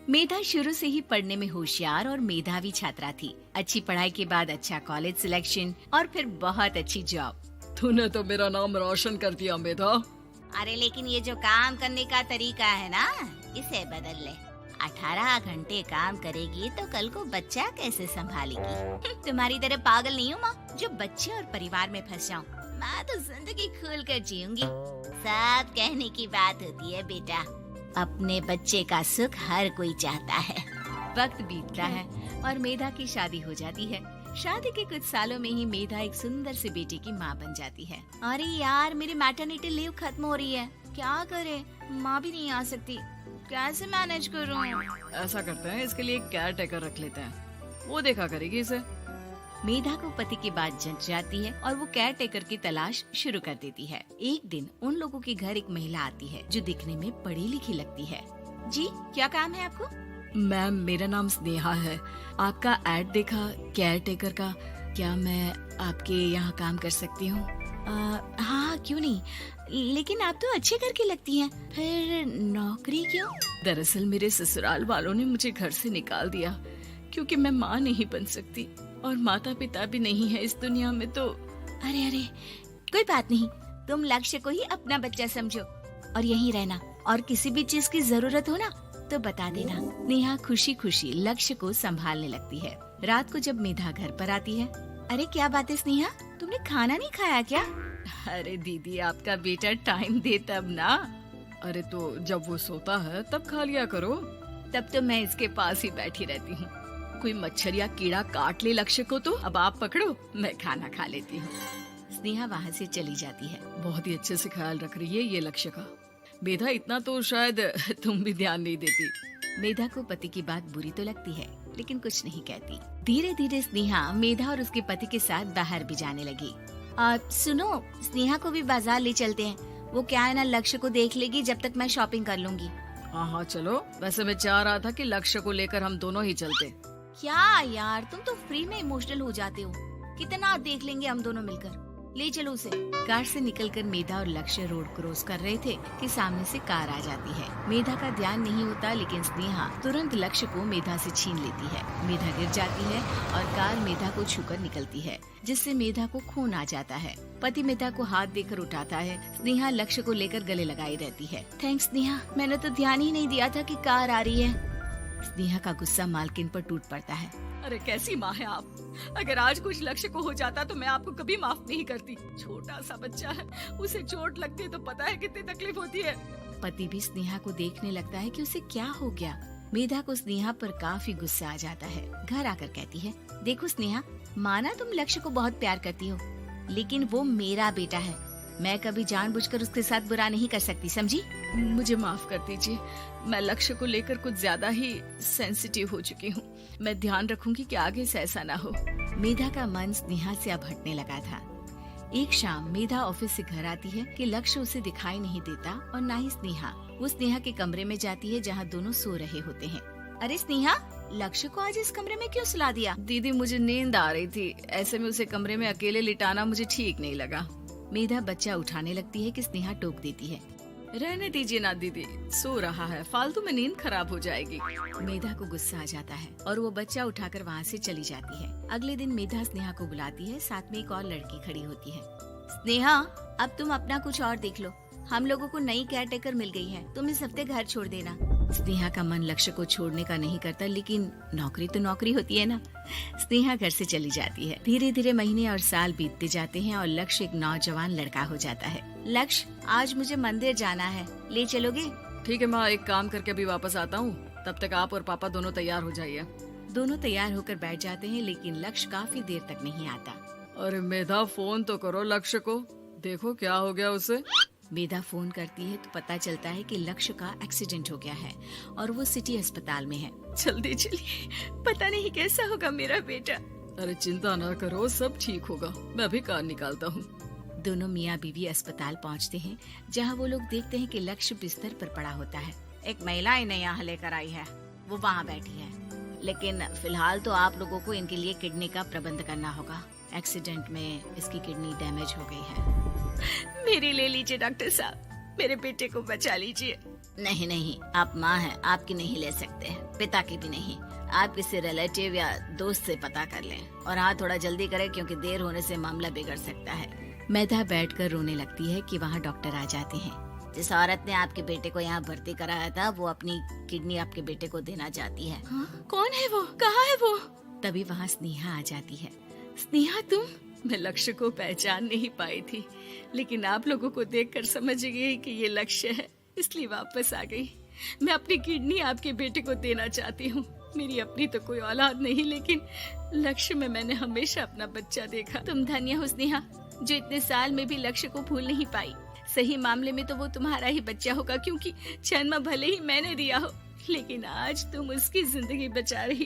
मेधा शुरू से ही पढ़ने में होशियार और मेधावी छात्रा थी। अच्छी पढ़ाई के बाद अच्छा कॉलेज सिलेक्शन और फिर बहुत अच्छी जॉब। तूने तो मेरा नाम रोशन कर दिया मेधा। अरे लेकिन ये जो काम करने का तरीका है ना, इसे बदल ले। 18 घंटे काम करेगी तो कल को बच्चा कैसे संभालेगी? तुम्हारी तरह पागल नहीं हूँ माँ जो बच्चे और परिवार में फंस जाऊँ। मैं तो जिंदगी खुल कर जीऊंगी। सब कहने की बात होती है बेटा, अपने बच्चे का सुख हर कोई चाहता है। वक्त बीतता है और मेधा की शादी हो जाती है। शादी के कुछ सालों में ही मेधा एक सुंदर से बेटे की माँ बन जाती है। अरे यार, मेरी मैटरनिटी लीव खत्म हो रही है, क्या करे? माँ भी नहीं आ सकती, कैसे मैनेज करूँ? ऐसा करते हैं, इसके लिए एक केयर टेकर रख लेते हैं, वो देखा करेगी इसे। मेधा को पति की बात जंच जाती है और वो केयर टेकर की तलाश शुरू कर देती है। एक दिन उन लोगों के घर एक महिला आती है जो दिखने में पढ़ी लिखी लगती है। जी, क्या काम है आपको? मैम, मेरा नाम स्नेहा है। आपका एड देखा केयर टेकर का, क्या मैं आपके यहाँ काम कर सकती हूँ? हाँ, क्यों नहीं, लेकिन आप तो अच्छे घर की लगती हैं, फिर नौकरी क्यों? दरअसल मेरे ससुराल वालों ने मुझे घर से निकाल दिया क्योंकि मैं माँ नहीं बन सकती और माता पिता भी नहीं है इस दुनिया में। तो अरे अरे, कोई बात नहीं, तुम लक्ष्य को ही अपना बच्चा समझो और यहीं रहना, और किसी भी चीज की जरूरत हो ना तो बता देना। नेहा खुशी खुशी लक्ष्य को संभालने लगती है। रात को जब मेधा घर पर आती है, अरे क्या बात है स्नेहा, तुमने खाना नहीं खाया क्या? अरे दीदी, आपका बेटा टाइम दे तब ना। अरे तो जब वो सोता है तब खा लिया करो। तब तो मैं इसके पास ही बैठी रहती हूँ। कोई मच्छर या कीड़ा काट ले लक्ष्य को तो अब आप पकड़ो, मैं खाना खा लेती हूँ। स्नेहा वहाँ से चली जाती है। बहुत ही अच्छे से ख्याल रख रही है ये लक्ष्य का। मेधा, इतना तो शायद तुम भी ध्यान नहीं देती। मेधा को पति की बात बुरी तो लगती है लेकिन कुछ नहीं कहती। धीरे धीरे स्नेहा मेधा और उसके पति के साथ बाहर भी जाने लगी। सुनो, स्नेहा को भी बाजार ले चलते हैं, वो क्या है ना, लक्ष्य को देख लेगी जब तक मैं शॉपिंग कर लूंगी। हाँ चलो, वैसे मैं चाह रहा था कि लक्ष्य को लेकर हम दोनों ही चलते। क्या यार, तुम तो फ्री में इमोशनल हो जाते हो, कितना देख लेंगे हम दोनों मिलकर, ले चलो उसे। कार से निकलकर मेधा और लक्ष्य रोड क्रॉस कर रहे थे कि सामने से कार आ जाती है। मेधा का ध्यान नहीं होता लेकिन स्नेहा तुरंत लक्ष्य को मेधा से छीन लेती है। मेधा गिर जाती है और कार मेधा को छूकर निकलती है, जिससे मेधा को खून आ जाता है। पति मेधा को हाथ देकर उठाता है। स्नेहा लक्ष्य को लेकर गले लगाई रहती है। थैंक्स स्नेहा, मैंने तो ध्यान ही नहीं दिया था कि कार आ रही है। स्नेहा का गुस्सा मालकिन पर टूट पड़ता है। अरे कैसी माँ है आप, अगर आज कुछ लक्ष्य को हो जाता तो मैं आपको कभी माफ नहीं करती। छोटा सा बच्चा है, उसे चोट लगती है तो पता है कितनी तकलीफ होती है। पति भी स्नेहा को देखने लगता है कि उसे क्या हो गया। मेधा को स्नेहा पर काफी गुस्सा आ जाता है। घर आकर कहती है, देखो स्नेहा, माना तुम लक्ष्य को बहुत प्यार करती हो, लेकिन वो मेरा बेटा है, मैं कभी जानबूझकर उसके साथ बुरा नहीं कर सकती, समझी? मुझे माफ कर दीजिए, मैं लक्ष्य को लेकर कुछ ज्यादा ही सेंसिटिव हो चुकी हूँ। मैं ध्यान रखूंगी कि आगे से ऐसा ना हो। मेधा का मन स्नेहा से अब हटने लगा था। एक शाम मेधा ऑफिस से घर आती है कि लक्ष्य उसे दिखाई नहीं देता और न ही स्नेहा। वो स्नेहा के कमरे में जाती है जहाँ दोनों सो रहे होते हैं। अरे स्नेहा, लक्ष्य को आज इस कमरे में क्यों सुला दिया? दीदी, मुझे नींद आ रही थी, ऐसे में उसे कमरे में अकेले लिटाना मुझे ठीक नहीं लगा। मेधा बच्चा उठाने लगती है कि स्नेहा टोक देती है। रहने दीजिए ना दीदी, सो रहा है, फालतू में नींद खराब हो जाएगी। मेधा को गुस्सा आ जाता है और वो बच्चा उठाकर वहाँ से चली जाती है। अगले दिन मेधा स्नेहा को बुलाती है, साथ में एक और लड़की खड़ी होती है। स्नेहा, अब तुम अपना कुछ और देख लो, हम लोगों को नई केयर टेकर मिल गई है, तुम इस हफ्ते घर छोड़ देना। स्नेहा का मन लक्ष्य को छोड़ने का नहीं करता, लेकिन नौकरी तो नौकरी होती है ना। स्नेहा घर से चली जाती है। धीरे धीरे महीने और साल बीतते जाते हैं और लक्ष्य एक नौजवान लड़का हो जाता है। लक्ष्य, आज मुझे मंदिर जाना है, ले चलोगे? ठीक है माँ, एक काम करके अभी वापस आता हूँ, तब तक आप और पापा दोनों तैयार हो जाइए। दोनों तैयार होकर बैठ जाते हैं लेकिन लक्ष्य काफी देर तक नहीं आता। अरे मेधा, फोन तो करो लक्ष्य को, देखो क्या हो गया उसे। मेधा फोन करती है तो पता चलता है कि लक्ष्य का एक्सीडेंट हो गया है और वो सिटी अस्पताल में है। जल्दी चलिए, पता नहीं कैसा होगा मेरा बेटा। अरे चिंता ना करो, सब ठीक होगा, मैं अभी कार निकालता हूँ। दोनों मियाँ बीवी अस्पताल पहुँचते हैं जहाँ वो लोग देखते हैं कि लक्ष्य बिस्तर पर पड़ा होता है। एक महिला इन्हें यहाँ लेकर आई है, वो वहाँ बैठी है, लेकिन फिलहाल तो आप लोगों को इनके लिए किडनी का प्रबंध करना होगा। एक्सीडेंट में इसकी किडनी डैमेज हो गई है। मेरी ले लीजिए डॉक्टर साहब, मेरे बेटे को बचा लीजिए। नहीं नहीं, आप माँ हैं, आपकी नहीं ले सकते, पिता की भी नहीं। आप किसी रिलेटिव या दोस्त से पता कर लें, और हाँ थोड़ा जल्दी करें क्योंकि देर होने से मामला बिगड़ सकता है। मेधा बैठकर रोने लगती है कि वहाँ डॉक्टर आ जाते हैं। जिस औरत ने आपके बेटे को यहाँ भर्ती कराया था वो अपनी किडनी आपके बेटे को देना चाहती है। हाँ? कौन है वो? कहाँ है वो? तभी वहाँ स्नेहा आ जाती है। स्नेहा तुम? मैं लक्ष्य को पहचान नहीं पाई थी, लेकिन आप लोगों को देखकर समझ गई कि ये लक्ष्य है, इसलिए वापस आ गई। मैं अपनी किडनी आपके बेटे को देना चाहती हूँ। मेरी अपनी तो कोई औलाद नहीं, लेकिन लक्ष्य में मैंने हमेशा अपना बच्चा देखा। तुम धन्य हो स्नेहा, जो इतने साल में भी लक्ष्य को भूल नहीं पाई। सही मामले में तो वो तुम्हारा ही बच्चा होगा, क्योंकि जन्म भले ही मैंने दिया हो, लेकिन आज तुम उसकी जिंदगी बचा रही